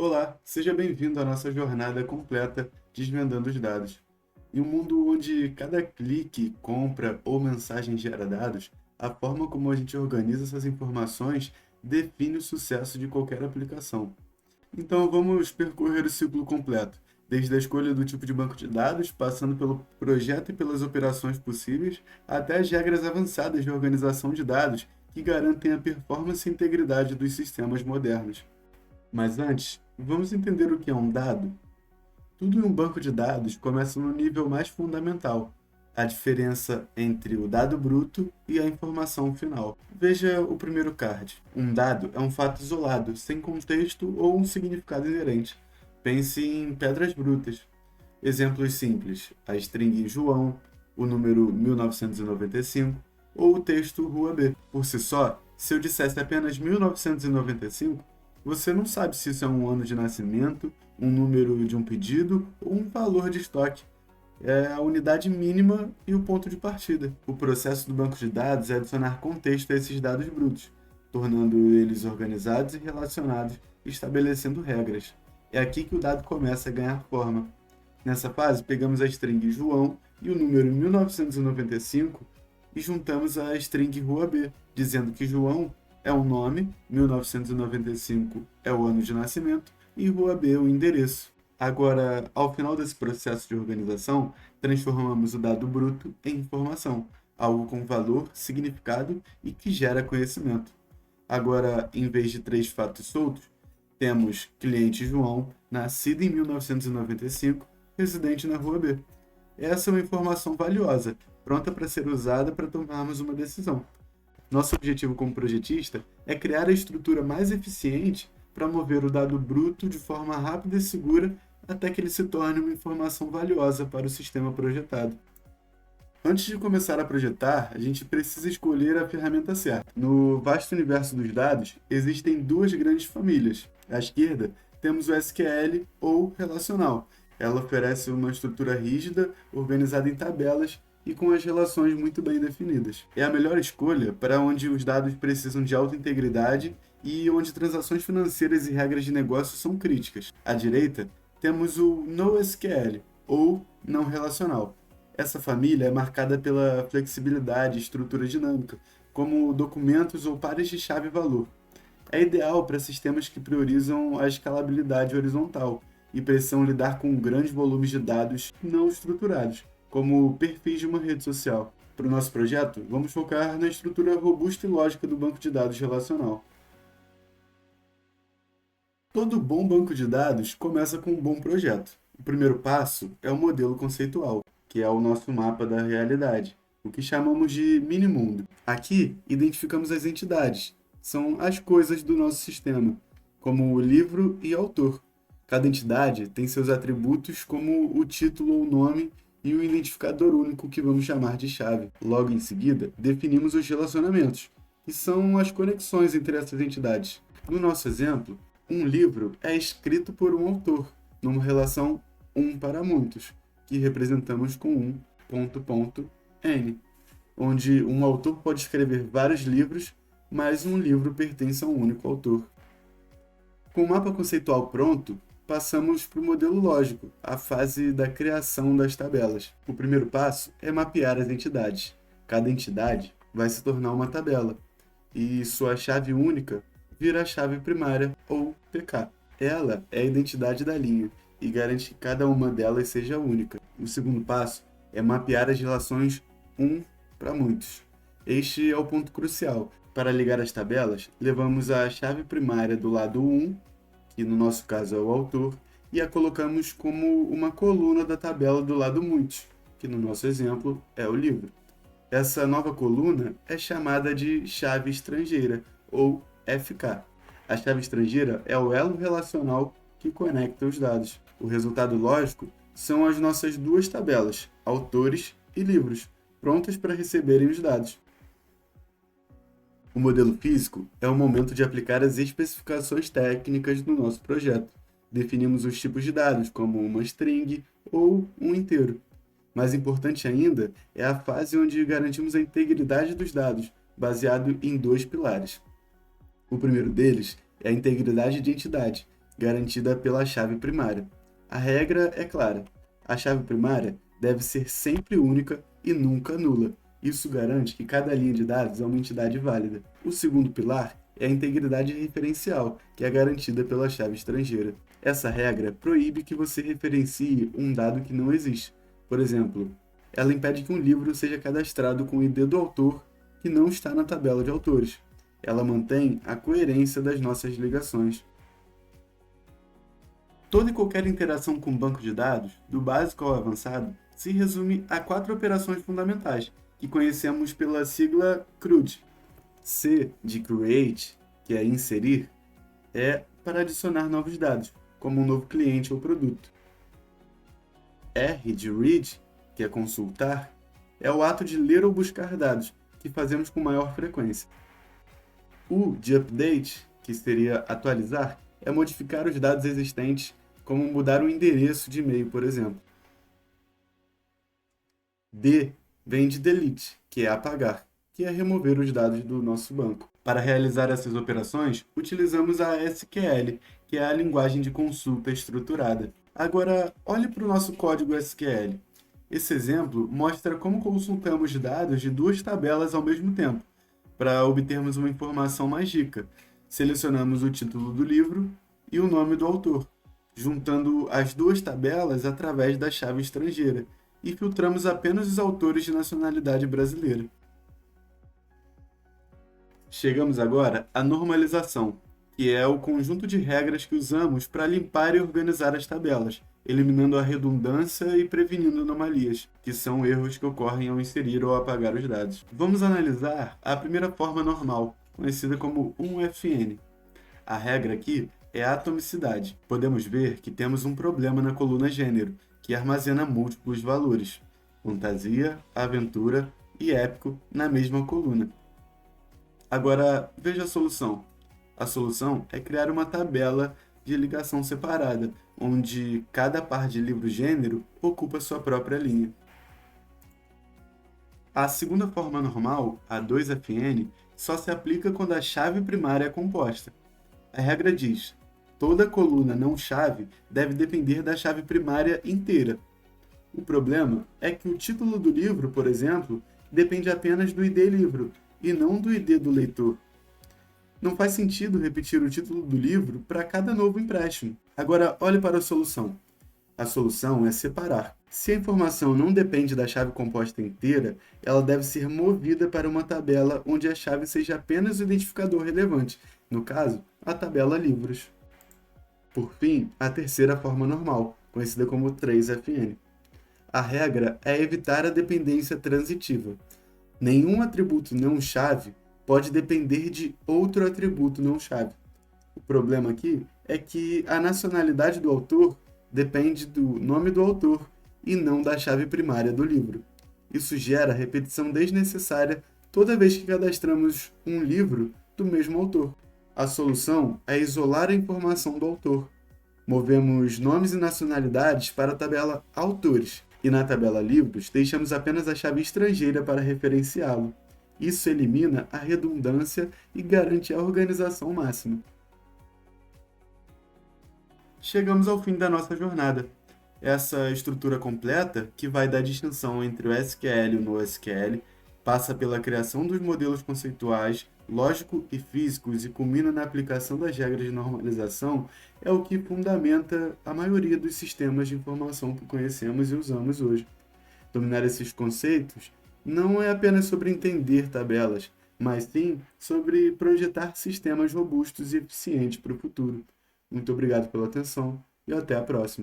Olá, seja bem-vindo à nossa jornada completa desvendando os dados. Em um mundo onde cada clique, compra ou mensagem gera dados, a forma como a gente organiza essas informações define o sucesso de qualquer aplicação. Então vamos percorrer o ciclo completo, desde a escolha do tipo de banco de dados, passando pelo projeto e pelas operações possíveis, até as regras avançadas de organização de dados que garantem a performance e integridade dos sistemas modernos. Mas antes, vamos entender o que é um dado? Tudo em um banco de dados começa no nível mais fundamental, a diferença entre o dado bruto e a informação final. Veja o primeiro card. Um dado é um fato isolado, sem contexto ou um significado inerente. Pense em pedras brutas. Exemplos simples: a string João, o número 1995 ou o texto Rua B. Por si só, se eu dissesse apenas 1995, você não sabe se isso é um ano de nascimento, um número de um pedido ou um valor de estoque. É a unidade mínima e o ponto de partida. O processo do banco de dados é adicionar contexto a esses dados brutos, tornando eles organizados e relacionados, estabelecendo regras. É aqui que o dado começa a ganhar forma. Nessa fase, pegamos a string João e o número 1995 e juntamos a string Rua B, dizendo que João é o nome, 1995 é o ano de nascimento e Rua B o endereço. Agora, ao final desse processo de organização, transformamos o dado bruto em informação, algo com valor, significado e que gera conhecimento. Agora, em vez de três fatos soltos, temos cliente João, nascido em 1995, residente na Rua B. Essa é uma informação valiosa, pronta para ser usada para tomarmos uma decisão. Nosso objetivo como projetista é criar a estrutura mais eficiente para mover o dado bruto de forma rápida e segura até que ele se torne uma informação valiosa para o sistema projetado. Antes de começar a projetar, a gente precisa escolher a ferramenta certa. No vasto universo dos dados, existem duas grandes famílias. À esquerda, temos o SQL ou relacional. Ela oferece uma estrutura rígida, organizada em tabelas e com as relações muito bem definidas. É a melhor escolha para onde os dados precisam de alta integridade e onde transações financeiras e regras de negócio são críticas. À direita, temos o NoSQL, ou não relacional. Essa família é marcada pela flexibilidade e estrutura dinâmica, como documentos ou pares de chave-valor. É ideal para sistemas que priorizam a escalabilidade horizontal e precisam lidar com grandes volumes de dados não estruturados, como perfis de uma rede social. Para o nosso projeto, vamos focar na estrutura robusta e lógica do banco de dados relacional. Todo bom banco de dados começa com um bom projeto. O primeiro passo é o modelo conceitual, que é o nosso mapa da realidade, o que chamamos de mini-mundo. Aqui, identificamos as entidades, são as coisas do nosso sistema, como o livro e autor. Cada entidade tem seus atributos, como o título ou nome e o identificador único que vamos chamar de chave. Logo em seguida, definimos os relacionamentos, que são as conexões entre essas entidades. No nosso exemplo, um livro é escrito por um autor, numa relação um para muitos, que representamos com N, onde um autor pode escrever vários livros, mas um livro pertence a um único autor. Com o mapa conceitual pronto, passamos para o modelo lógico, a fase da criação das tabelas. O primeiro passo é mapear as entidades. Cada entidade vai se tornar uma tabela, e sua chave única vira a chave primária, ou PK. Ela é a identidade da linha e garante que cada uma delas seja única. O segundo passo é mapear as relações um para muitos. Este é o ponto crucial. Para ligar as tabelas, levamos a chave primária do lado 1, que no nosso caso é o autor, e a colocamos como uma coluna da tabela do lado muitos, que no nosso exemplo é o livro. Essa nova coluna é chamada de chave estrangeira, ou FK. A chave estrangeira é o elo relacional que conecta os dados. O resultado lógico são as nossas duas tabelas, autores e livros, prontas para receberem os dados. O modelo físico é o momento de aplicar as especificações técnicas do nosso projeto. Definimos os tipos de dados, como uma string ou um inteiro. Mais importante ainda é a fase onde garantimos a integridade dos dados, baseado em dois pilares. O primeiro deles é a integridade de entidade. garantida pela chave primária. A regra é clara: a chave primária deve ser sempre única e nunca nula. Isso garante que cada linha de dados é uma entidade válida. O segundo pilar é a integridade referencial, que é garantida pela chave estrangeira. Essa regra proíbe que você referencie um dado que não existe. Por exemplo, ela impede que um livro seja cadastrado com o ID do autor que não está na tabela de autores. Ela mantém a coerência das nossas ligações. Toda e qualquer interação com o banco de dados, do básico ao avançado, se resume a 4 operações fundamentais, que conhecemos pela sigla CRUD. C de Create, que é inserir, é para adicionar novos dados, como um novo cliente ou produto. R de Read, que é consultar, é o ato de ler ou buscar dados, que fazemos com maior frequência. U de Update, que seria atualizar, é modificar os dados existentes, como mudar o endereço de e-mail, por exemplo. D vem de Delete, que é apagar, que é remover os dados do nosso banco. Para realizar essas operações, utilizamos a SQL, que é a linguagem de consulta estruturada. Agora, olhe para o nosso código SQL. Esse exemplo mostra como consultamos dados de 2 tabelas ao mesmo tempo, para obtermos uma informação mais rica. Selecionamos o título do livro e o nome do autor, juntando as 2 tabelas através da chave estrangeira, e filtramos apenas os autores de nacionalidade brasileira. Chegamos agora à normalização, que é o conjunto de regras que usamos para limpar e organizar as tabelas, eliminando a redundância e prevenindo anomalias, que são erros que ocorrem ao inserir ou apagar os dados. Vamos analisar a primeira forma normal, conhecida como 1FN. A regra aqui é a atomicidade. Podemos ver que temos um problema na coluna gênero, que armazena múltiplos valores: fantasia, aventura e épico na mesma coluna. Agora, veja a solução. A solução é criar uma tabela de ligação separada, onde cada par de livro-gênero ocupa sua própria linha. A segunda forma normal, a 2FN, só se aplica quando a chave primária é composta. A regra diz: toda coluna não-chave deve depender da chave primária inteira. O problema é que o título do livro, por exemplo, depende apenas do ID livro, e não do ID do leitor. Não faz sentido repetir o título do livro para cada novo empréstimo. Agora, olhe para a solução. A solução é separar. Se a informação não depende da chave composta inteira, ela deve ser movida para uma tabela onde a chave seja apenas o identificador relevante, no caso, a tabela livros. Por fim, a terceira forma normal, conhecida como 3FN. A regra é evitar a dependência transitiva. Nenhum atributo não-chave pode depender de outro atributo não-chave. O problema aqui é que a nacionalidade do autor depende do nome do autor e não da chave primária do livro. Isso gera repetição desnecessária toda vez que cadastramos um livro do mesmo autor. A solução é isolar a informação do autor. Movemos nomes e nacionalidades para a tabela Autores, e na tabela Livros deixamos apenas a chave estrangeira para referenciá-lo. Isso elimina a redundância e garante a organização máxima. Chegamos ao fim da nossa jornada. Essa estrutura completa, que vai da distinção entre o SQL e o NoSQL, passa pela criação dos modelos conceituais, lógico e físicos e culmina na aplicação das regras de normalização, é o que fundamenta a maioria dos sistemas de informação que conhecemos e usamos hoje. Dominar esses conceitos não é apenas sobre entender tabelas, mas sim sobre projetar sistemas robustos e eficientes para o futuro. Muito obrigado pela atenção e até a próxima.